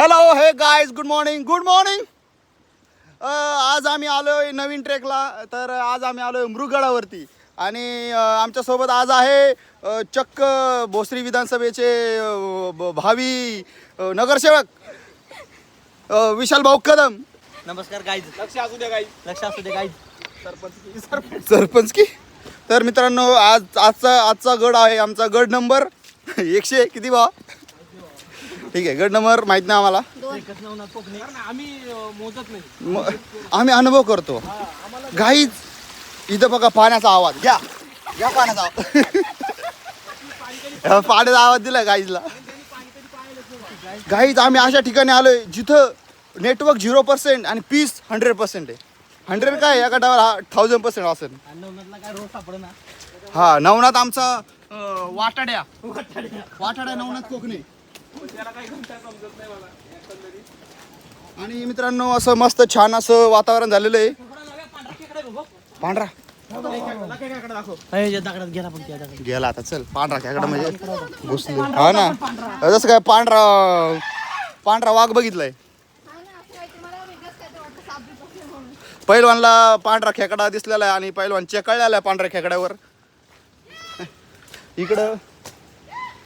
Hello हे guys good morning good morning. आज आम्ही आलोय नवीन ट्रेकला. तर आज आम्ही आलोय मृगगडावरती आणि आमच्यासोबत आज आहे चक्क भोसरी विधानसभेचे भावी नगरसेवक विशाल भाऊ कदम. नमस्कार गाईज. लक्ष असू द्या गाईज. लक्ष असू दे गाईज. सरपंच की. तर मित्रांनो आजचा गड आहे आमचा गड नंबर 100 किती बा. ठीक आहे गड नंबर माहित नाही आम्हाला. आम्ही मोजत नाही. आम्ही अनुभव करतो. गाईज इथं बघा पाण्याचा आवाज. घ्या पाण्याचा आवाज. पाण्याचा आवाज दिला गाईजला. गाईज आम्ही अशा ठिकाणी आलोय जिथं नेटवर्क 0% आणि पीस 100% आहे. 100 काय या गटावर 1000% असेल. हा नवनाथ आमचा वाटाड्या नवनाथ कोकणे. आणि मित्रांनो असं मस्त छान असं वातावरण झालेलं आहे. पांढरा गेला आता. चल पांढरा खेकडा म्हणजे घुसले. हा ना जसं काय पांढरा वाघ बघितलाय. पहिलवानला पांढरा खेकडा दिसलेला आहे आणि पहिलवान चेकळलेला आहे पांढऱ्या खेकड्यावर. इकडं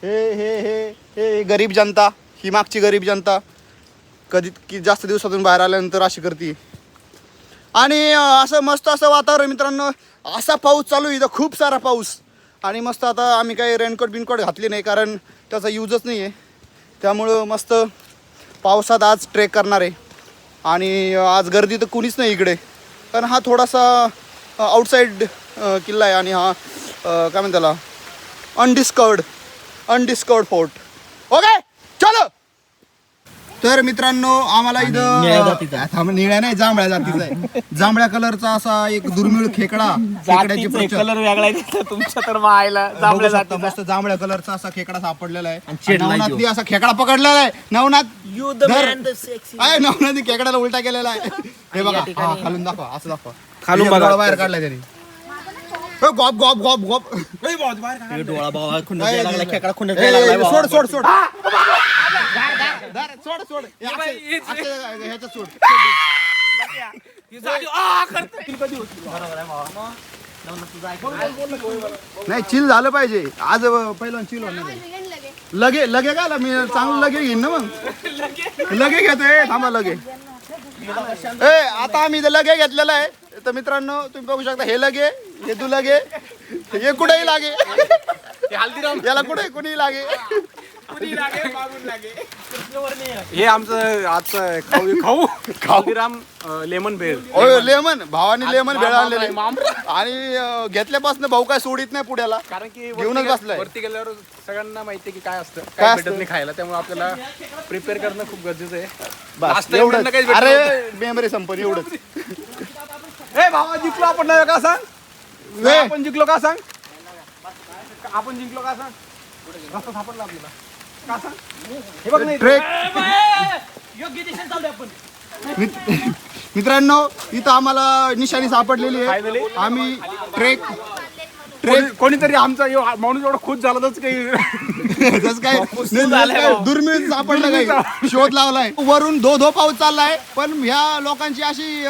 हे हे हे हे गरीब जनता, ही मागची गरीब जनता कधी की जास्त दिवसातून बाहेर आल्यानंतर अशी करते. आणि असं मस्त असं वातावरण मित्रांनो. असा पाऊस चालू इथं खूप सारा पाऊस. आणि मस्त आता आम्ही काही रेनकोट घातली नाही कारण त्याचा यूजच नाही आहे. त्यामुळं मस्त पावसात आज ट्रेक करणार आहे. आणि आज गर्दी तर कुणीच नाही इकडे कारण हा थोडासा आउटसाईड किल्ला आहे. आणि हा काय म्हणतात त्याला अनडिस्कवर्ड फोर्ट. ओके चलो. तर मित्रांनो आम्हाला इथं निळ्या नाही जांभळ्या जातीचा आहे. जांभळ्या कलरचा असा एक दुर्मिळ खेकडा. कलर वेगळा आहे तुमच्या तर मायला जांभळ्या जातीचा. मस्त जांभळ्या कलरचा असा खेकडा सापडलेला आहे. नवनाथनी असा खेकडा पकडलेला आहे. नवनाथनी खेकड्याला उलटा केलेला आहे. हे बघा खालून दाखवा असं दाखवा. खालून बघा बाहेर काढलाय त्यांनी. गॉप गॉप गॉप गॉप. डोळा बाबा खेकडा खुंड सोड सोड ह्याच्यात सोड. नाही चिल झालं पाहिजे आज. पहिलं चिल होणार लगे का मी चांगलं लगे घेईन ना. मग लगे घेतोय थांबा लगे. आता आम्ही इथं लगे घेतलेला आहे. तर मित्रांनो तुम्ही बघू शकता हे लगे हे तू लगे हे कुठेही लागे. याला कुठे कुणीही लागे. हे आमचं आजचं खाऊ हल्दीराम लेमन भेळ. लेमन भावानी लेमन भेळ आणलेले आणि घेतल्यापासून भाऊ काय सोडित नाही पुढ्याला. कारण की घेऊनच बसलाय. वरती गेल्यावर सगळ्यांना माहिती की काय असतं काय भेटत नाही खायला. त्यामुळे आपल्याला प्रिपेअर करणं खूप गरजेचं आहे. एवढं अरे मेमरी संपली एवढंच. ए भावा जिंकलो आपण नाही का सांग. आपण जिंकलो का सांग. आपण जिंकलो का सांग. रस्ता सापडला आपल्याला का सांग. हे बघ नाही ट्रेक योग्य दिशेने चालू आपण. मित्रांनो इथं आम्हाला निशाणी सापडलेली आहे. आम्ही ट्रेक कोणीतरी आमचा माणूस एवढा खुश झाला तच काही जसं काय दुर्मिळ सापडलं काही शोध लावलाय. वरून धो पाऊस चाललाय पण ह्या लोकांची अशी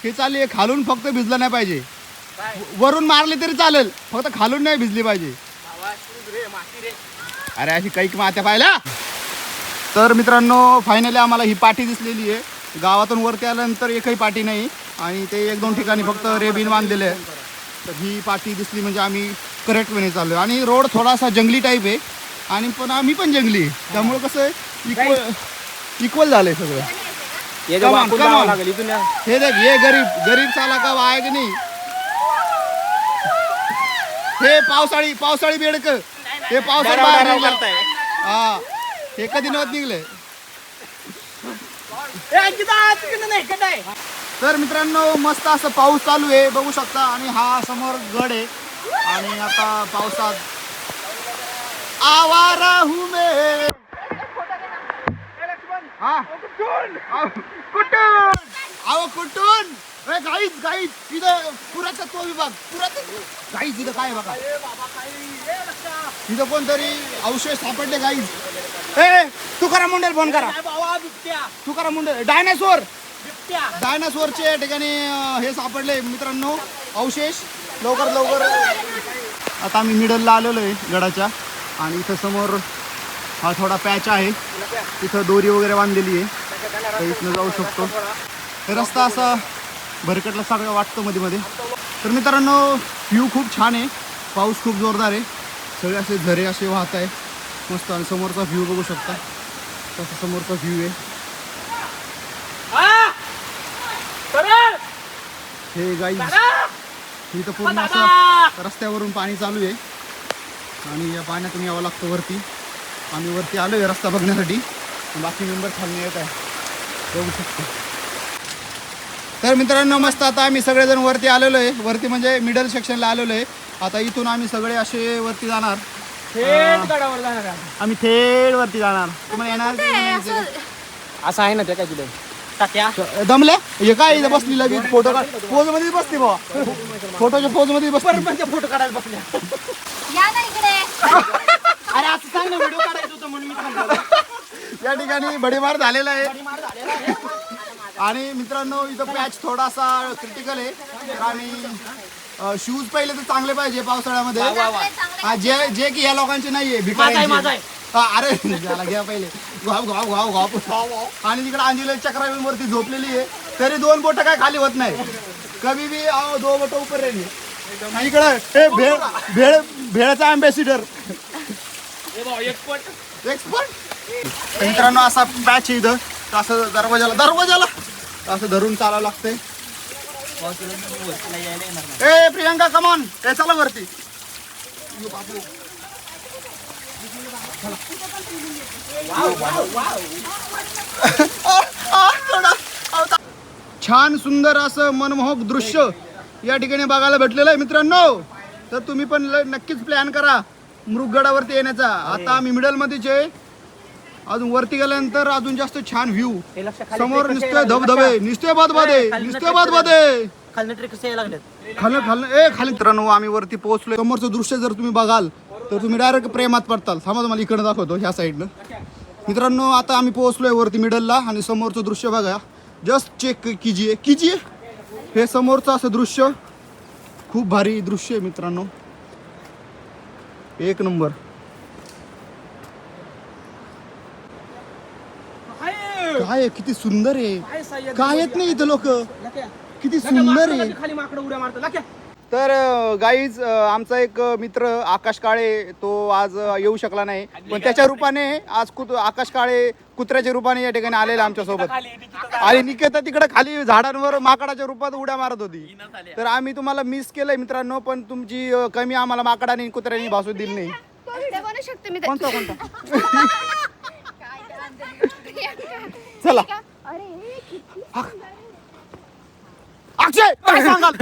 हे चालली आहे खालून फक्त भिजलं नाही पाहिजे. वरून मारले तरी चालेल फक्त खालून नाही भिजली पाहिजे. अरे अशी कैक मात्या पाहिला. तर मित्रांनो फायनली आम्हाला ही पाटी दिसलेली आहे. गावातून वरती आल्यानंतर एकही पाटी नाही आणि ते 1-2 ठिकाणी फक्त रेबिन बांधलेले आहे. तर ही पाटी दिसली म्हणजे आम्ही करेक्ट वेने चाललो. आणि रोड थोडासा जंगली टाईप आहे आणि पण आम्ही पण जंगली त्यामुळे कसं आहे इक्वल झालंय सगळं. हे देख हे गरीब चाला का आहे की नाही. हे पावसाळी बेडक हे पावसाळी हा हे कधी नव्हत निघले. तर मित्रांनो मस्त असं पाऊस चालू आहे बघू शकता. आणि हा समोर गड आहे आणि आता पावसात आवारा हूं मैं. हा कुठून अहो कुठून गाईच गाईच तिथं पुरातत्व विभाग गाईच तिथं काय बघा तिथं कोणतरी अवशेष सापडले गाईच ए तुकाराम मुंडेल फोन करा तुकाराम मुंडे डायनासोरचे या ठिकाणी हे सापडले मित्रांनो अवशेष लवकर लवकर आता आम्ही मिडलला आलेलो आहे गडाच्या आणि इथं समोर हा थोडा पॅच आहे तिथं दोरी वगैरे बांधलेली आहे तर इथनं जाऊ शकतो हे रस्ता असा भरकटला सगळं वाटतं मध्ये मध्ये तर मित्रांनो व्ह्यू खूप छान आहे पाऊस खूप जोरदार आहे सगळे असे झरे असे वाहत आहे मस्त आणि समोरचा व्ह्यू बघू शकता तसा समोरचा व्ह्यू आहे हे गाई इथं पूर्ण असं रस्त्यावरून पाणी चालू आहे आणि या पाण्यातून यावं लागतं वरती आम्ही वरती आलो आहे रस्ता बघण्यासाठी बाकी मेंबर खाली येत आहे बघू शकतो तर मित्रांनो मस्त आता आम्ही सगळेजण वरती आलेलो आहे वरती म्हणजे मिडल सेक्शनला आलेलो आहे आता इथून आम्ही सगळे असे वरती जाणार गडावर जाणार आम्ही थेट वरती जाणार तुम्हाला येणार असं आहे ना ते काय तुला टाक्या दमले हे काय इथं बसली लगेच फोटो पोज मध्ये बसते बा फोटोच्या पोज मध्ये बसते फोटो काढायला बसल्या या ना इकडे अरे असं सांग ना व्हिडिओ काढायचं होतं म्हणून मी थांबलो. या ठिकाणी भडीमार झालेला आहे आणि मित्रांनो इथं पॅच थोडासा क्रिटिकल आहे तर आम्ही शूज पहिले तर चांगले पाहिजे पावसाळ्यामध्ये हा, जे की या लोकांचे नाहीये माझा आहे. अरे त्याला घ्या पहिले घाव घाव घाव घाव आणि तिकडे अंजली चक्रावरती झोपलेली आहे तरी 2 बोटं काय खाली होत नाही कभी भी आओ 2 बोटं उपर राहिली इकडे हे भेळ भेळ भेळचा अँबॅसिडर एक्सपर्ट मित्रांनो असा पॅच आहे इथं तर असं दरवाजाला असं धरून चालावं लागतंय ए प्रियंका कमॉन ए चला वरती छान सुंदर असं मनमोहक दृश्य या ठिकाणी बघायला भेटलेलं आहे मित्रांनो तर तुम्ही पण नक्कीच प्लॅन करा मृगगडावरती येण्याचा आता आम्ही मिडल मध्येच आहे अजून वरती गेल्यानंतर अजून जास्त छान व्ह्यू समोर नुसते धबधबे नुसते बादबादे खालनं ट्रिक कसे यायला लागलेत खाली मित्रांनो आम्ही वरती पोहोचलोय समोरचं दृश्य जर तुम्ही बघाल तर तुम्ही डायरेक्ट प्रेमात पडताल थांबा तुम्हाला इकडे दाखवतो ह्या साईडनं मित्रांनो आता आम्ही पोहोचलोय वरती मिडलला आणि समोरचं दृश्य बघा जस्ट चेक कीजिए हे समोरचं असं दृश्य खूप भारी दृश्य आहे मित्रांनो एक नंबर काय आहे, किती सुंदर आहे काय येत नाही इथं लोक किती सुंदर आहे खाली माकडं उड्या मारतो तर गाईज आमचा एक मित्र आकाश काळे तो आज येऊ शकला नाही पण त्याच्या रूपाने आज आकाश काळे कुत्र्याच्या रूपाने या ठिकाणी आलेला आमच्या सोबत आणि निकेता तिकडे खाली झाडांवर माकडाच्या रूपात उड्या मारत होती तर आम्ही तुम्हाला मिस केलंय मित्रांनो पण तुमची कमी आम्हाला माकडाने कुत्र्याने भासू दिली नाही तो व्हिडिओ बनवू शकते मी कोणता चला अरे किती अक्षय काय सांगाल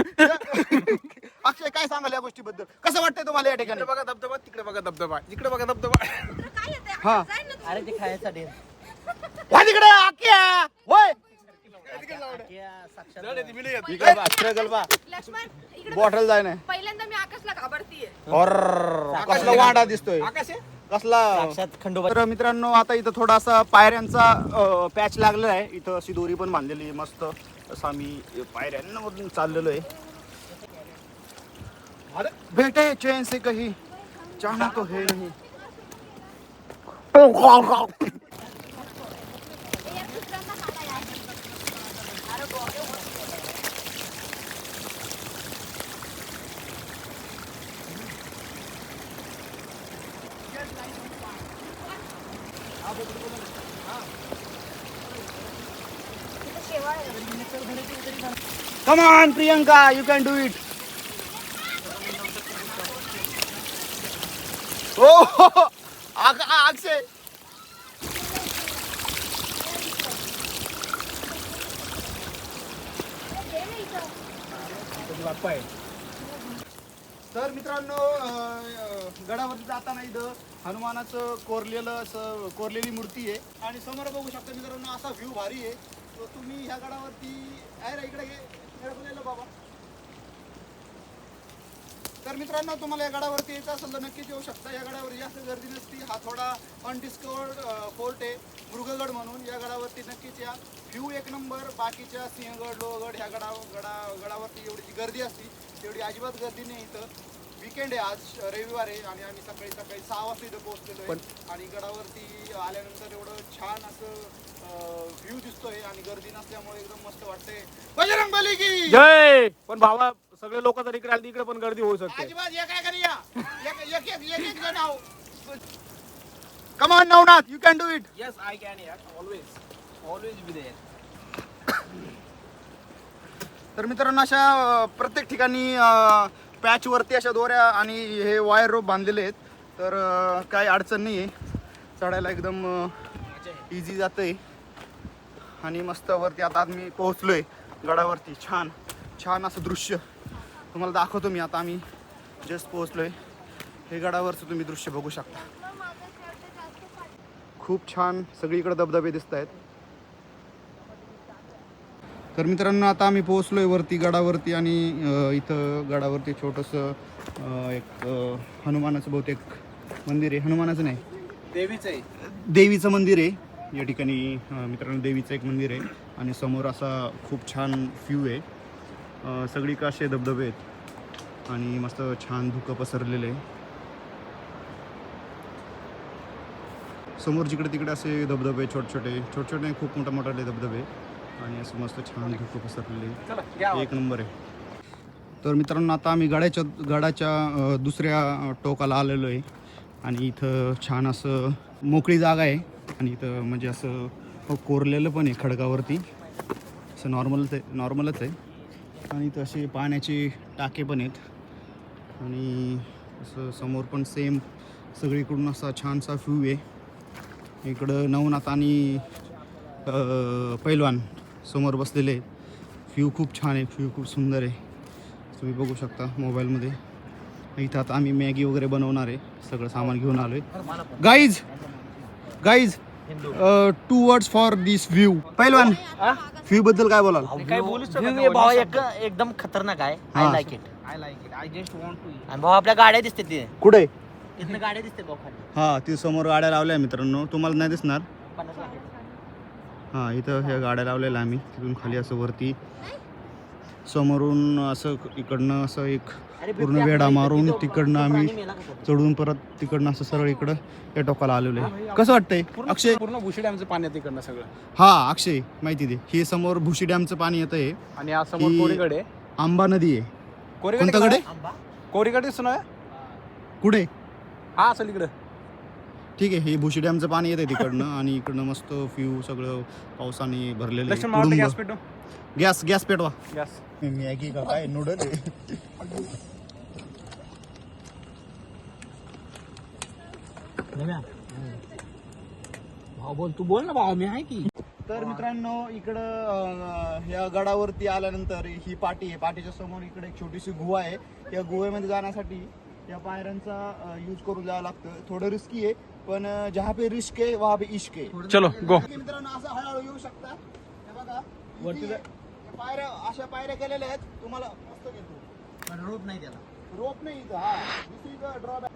अक्षय काय सांगाल या गोष्टीबद्दल कसं वाटतंय तुम्हाला या ठिकाणी बघा धबधबा तिकडे बघा धबधबा इकडे बघा धबधबा काय येते हा अरे ते खायसाठी वा तिकडे आख्या होय इकडे बा स्ट्रगल बा लक्ष्मण इकडे बॉटल जाय नाही पहिल्यांदा मी आकाशला घाबरतीये और कसला वाडा दिसतोय आकाश आहे कसला साक्षात खंडोबा तर मित्रांनो आता इथं थोडासा पायऱ्यांचा पॅच लागलेला आहे इथं अशी दोरी पण बांधलेली आहे मस्त असं आम्ही पायऱ्यांमधून चाललेलो आहे बेटे चैन से कही जाना तो है नहीं Come on, Priyanka, you can do it. Oh, Akshay. तर मित्रांनो गडावरती जाताना इथं हनुमानाचं कोरलेली मूर्ती आहे आणि समोर बघू शकता मित्रांनो असा व्ह्यू भारी आहे. तो तुम्ही ह्या गडावरती आहे रे इकडे हे बाबा. तर मित्रांनो तुम्हाला या गडावरती यायचं असेल तर नक्कीच येऊ शकता. या गडावर जास्त गर्दी नसती. हा थोडा अनडिस्कवर्ड फोर्ट आहे मृगगड म्हणून. या गडावरती नक्कीच या. व्ह्यू एक नंबर. बाकीच्या सिंहगड लोहगड ह्या गडावरती एवढी जी गर्दी असते तेवढी अजिबात गर्दी नाही इथं. वीकेंड आहे आज, रविवार आहे आणि आम्ही सकाळी 6 वाजता इथं पोहोचलेलो आहे आणि गडावरती आल्यानंतर एवढं छान असं व्ह्यू दिसतोय आणि गर्दी नसल्यामुळे एकदम मस्त वाटतंय. बजरंग बली की जय. पण भावा सगळे लोक जर इकडे आले इकडे पण गर्दी होऊ शकते. अजिबात एक काय करूया एक जण आहो. Come on Navnath, you can do it. Yes, I can यार. Always be there. तर मित्रांनो अशा प्रत्येक ठिकाणी पॅचवरती अशा दोऱ्या आणि हे वायर रोप बांधलेले आहेत. तर काही अडचण नाही आहे. चढायला एकदम इझी जातंय आणि मस्त वरती आता मी पोहोचलोय गडावरती. छान असं दृश्य तुम्हाला दाखवतो मी. आता आम्ही जस्ट पोहोचलोय. हे गडावरचं तुम्ही दृश्य बघू शकता. खूप छान सगळीकडे धबधबे दिसत आहेत. तर मित्रांनो आता आम्ही पोहोचलोय वरती गडावरती आणि इथं गडावरती छोटंसं एक हनुमानाचं बहुतेक मंदिर आहे. हनुमानाचं नाही, देवीच आहे. देवीचं मंदिर आहे या ठिकाणी. मित्रांनो देवीचं एक मंदिर आहे आणि समोर असा खूप छान व्ह्यू आहे. सगळीकडे असे धबधबे आहेत आणि मस्त छान धुकं पसरलेलं आहे. समोर जिकडे तिकडे असे धबधबे छोटे नाही, खूप मोठे धबधबे आणि असं मस्त छान धुकं पसरलेले एक नंबर आहे. तर मित्रांनो आता आम्ही गडाच्या दुसऱ्या टोकाला आलेलो आहे आणि इथं छान असं मोकळी जागा आहे आणि इथं म्हणजे असं कोरलेलं पण आहे खडकावरती. असं नॉर्मलच आहे आणि इथं असे पाण्याचे टाके पण आहेत आणि असं समोर पण सेम सगळीकडून असा छानसा व्ह्यू आहे. इकडं नवनाथ आणि पैलवान समोर बसलेले आहेत. व्ह्यू खूप छान आहे, व्ह्यू खूप सुंदर आहे. तुम्ही बघू शकता मोबाईलमध्ये. इथं आता आम्ही मॅगी वगैरे बनवणार आहे. सगळं सामान घेऊन आलो आहे. Guys 2 words for this view. पैलवान व्ह्यू बद्दल काय बोलाल? काय बोलूच भावा एकदम खतरनाक आहे. हा. I like it. I like it. I just want to eat. आणि भाऊ आपल्या गाड्या दिसते तिथे. कुठे? इथनं गाड्या दिसते भाऊ खाली. हां ती समोर गाड्या लावल्या मित्रांनो, तुम्हाला नाही दिसणार. 50 लाख. हां इथं ह्या गाड्या लावलेल्या आम्ही. तिथून खाली असं वरती समोरून असं इकडनं असं एक पूर्ण वेढा मारून तिकडनं आम्ही चढून परत तिकडनं असं सरळ इकडं या टोकाला आलेलो आहे. कसं वाटतंय अक्षय? पूर्ण भुशी डॅमचं पाणी आहे तिकडनं सगळं. हां अक्षय माहिती दे. हे समोर भुशी डॅमचं पाणी येतं आहे आणि आज समोर ही- कोरीगड आंबा नदी आहे. कोणतं गड आहे? कोरीगड दिसतो ना. कुठे? हा असेल इकडं. ठीक आहे. हे भुशी डॅमचं पाणी येतं तिकडनं आणि इकडनं मस्त व्ह्यू सगळं पावसाने भरलेलं लक्ष्मण मावळते गॅस आहे. पेटो. गॅस पेटवा. गॅस. मॅगी का काय नूडल आहे? भाऊ बोल, तू बोल ना भाऊ, मी आहे की. तर मित्रांनो इकडं ह्या गडावरती आल्यानंतर ही पाटी आहे. पाटीच्या समोर इकडे एक छोटीशी गुहा आहे. या गुहेमध्ये जाण्यासाठी या पायऱ्यांचा यूज करून जावं लागतं. थोडं रिस्की आहे पण जहा पे रिस्क आहे वहा पे इश्क आहे. चलो गो. मित्रांनो असं हळूहळू येऊ शकता. हे बघा वरती इथे पायऱ्या अशा पायऱ्या केलेल्या आहेत. तुम्हाला मस्त घेतो. पण रोप नाही त्याला. रोप नाही इथं. हा ड्रॉबॅक.